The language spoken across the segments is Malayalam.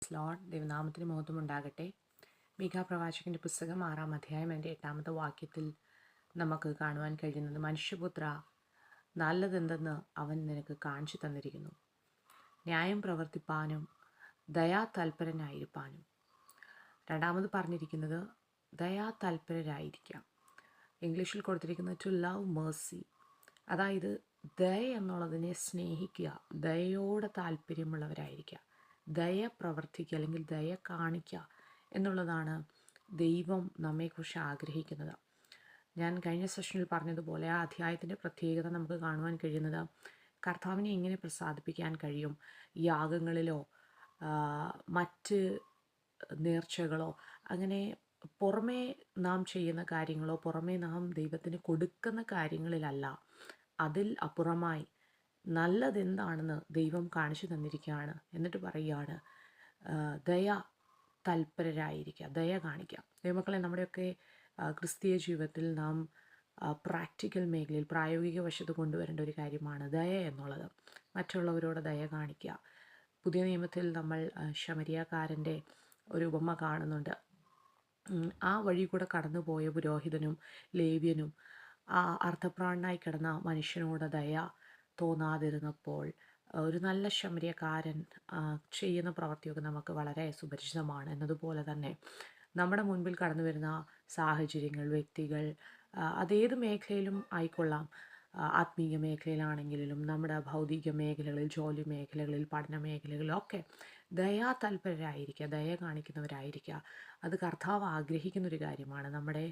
Praise Lord. ദൈവനാമത്തിന് മഹത്വം ഉണ്ടാകട്ടെ. മീഖാ പ്രവാചകന്റെ പുസ്തകം 6-ാം അധ്യായം 8-ാമത്തെ വാക്യത്തിൽ നമുക്ക് കാണുവാൻ കഴിയുന്നത്, മനുഷ്യപുത്ര, നല്ലതെന്തെന്ന് അവൻ നിനക്ക് കാണിച്ചു തന്നിരിക്കുന്നു, ന്യായം പ്രവർത്തിപ്പാനും ദയാതൽപരനായിരിക്കാനും. രണ്ടാമത് പറഞ്ഞിരിക്കുന്നത് ദയാതൽപരരായിരിക്കാം. ഇംഗ്ലീഷിൽ കൊടുത്തിരിക്കുന്നത് ടു ലവ് മേഴ്സി, അതായത് ദയ എന്നുള്ളതിനെ സ്നേഹിക്കുക, ദയയോടെ താല്പര്യമുള്ളവരായിരിക്കുക, ദയ പ്രവർത്തിക്കുക അല്ലെങ്കിൽ ദയ കാണിക്കുക എന്നുള്ളതാണ് ദൈവം നമ്മെക്കുറിച്ച് ആഗ്രഹിക്കുന്നത്. ഞാൻ കഴിഞ്ഞ സെഷനിൽ പറഞ്ഞതുപോലെ ആ അധ്യായത്തിൻ്റെ പ്രത്യേകത നമുക്ക് കാണുവാൻ കഴിയുന്നത്, കർത്താവിനെ എങ്ങനെ പ്രസാദിപ്പിക്കാൻ കഴിയും. യാഗങ്ങളിലോ മറ്റ് നേർച്ചകളോ അങ്ങനെ പുറമേ നാം ചെയ്യുന്ന കാര്യങ്ങളോ പുറമേ നാം ദൈവത്തിന് കൊടുക്കുന്ന കാര്യങ്ങളിലല്ല, അതിൽ അപ്പുറമായി നല്ലതെന്താണെന്ന് ദൈവം കാണിച്ചു തന്നിരിക്കുകയാണ്. എന്നിട്ട് പറയുകയാണ്, ദയ തൽപരരായിരിക്കുക, ദയ കാണിക്കുക. ദൈവമക്കളെ, നമ്മുടെയൊക്കെ ക്രിസ്തീയ ജീവിതത്തിൽ നാം പ്രാക്ടിക്കൽ മേഖലയിൽ പ്രായോഗിക വശത്ത് കൊണ്ടുവരേണ്ട ഒരു കാര്യമാണ് ദയ എന്നുള്ളത്. മറ്റുള്ളവരോട് ദയ കാണിക്കുക. പുതിയ നിയമത്തിൽ നമ്മൾ ശമരിയാക്കാരൻ്റെ ഒരു ഉപമ കാണുന്നുണ്ട്. ആ വഴി കൂടെ കടന്നുപോയ പുരോഹിതനും ലേവ്യനും ആ അർത്ഥപ്രാണനായി കിടന്ന മനുഷ്യനോട് ദയ തോന്നാതിരുന്നപ്പോൾ ഒരു നല്ല ശമരിയക്കാരൻ ചെയ്യുന്ന പ്രവൃത്തിയൊക്കെ നമുക്ക് വളരെ സുപരിചിതമാണ്. എന്നതുപോലെ തന്നെ നമ്മുടെ മുൻപിൽ കടന്നു വരുന്ന സാഹചര്യങ്ങൾ, വ്യക്തികൾ, അതേത് മേഖലയിലും ആയിക്കൊള്ളാം, ആത്മീയ മേഖലയിലാണെങ്കിലും നമ്മുടെ ഭൗതിക മേഖലകളിൽ, ജോലി മേഖലകളിൽ, പഠന മേഖലകളിലൊക്കെ ദയാതൽപരരായിരിക്കുക, ദയ കാണിക്കുന്നവരായിരിക്കുക. അത് കർത്താവ് ആഗ്രഹിക്കുന്നൊരു കാര്യമാണ്. നമ്മുടെ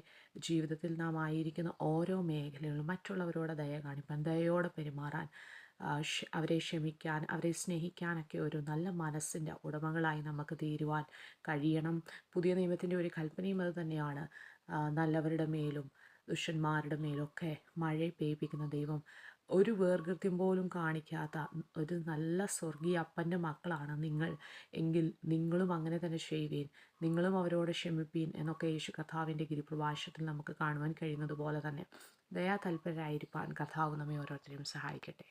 ജീവിതത്തിൽ നാം ആയിരിക്കുന്ന ഓരോ മേഖലകളിലും മറ്റുള്ളവരോട് ദയ കാണിപ്പാൻ, ദയയോടെ പെരുമാറാൻ, അവരെ ക്ഷമിക്കാൻ, അവരെ സ്നേഹിക്കാനൊക്കെ ഒരു നല്ല മനസ്സിൻ്റെ ഉടമകളായി നമുക്ക് തീരുവാൻ കഴിയണം. പുതിയ നിയമത്തിൻ്റെ ഒരു കൽപ്പനയും അത് തന്നെയാണ്. നല്ലവരുടെ മേലും ദുഷ്ടന്മാരുടെ മേലൊക്കെ മഴ പെയ്യിപ്പിക്കുന്ന ദൈവം, ഒരു വേർകൃത്യം പോലും കാണിക്കാത്ത ഒരു നല്ല സ്വർഗീയ അപ്പൻ്റെ മക്കളാണ് നിങ്ങൾ എങ്കിൽ നിങ്ങളും അങ്ങനെ തന്നെ ചെയ്യുവീൻ, നിങ്ങളും അവരോട് ക്ഷമിപ്പീൻ എന്നൊക്കെ യേശു കർത്താവിൻ്റെ ഗിരിപ്രഭാഷണത്തിൽ നമുക്ക് കാണുവാൻ കഴിയുന്നത് പോലെ തന്നെ ദയാതൽപരരായിരിക്കാൻ കർത്താവ് നമ്മെ ഓരോരുത്തരെയും സഹായിക്കട്ടെ.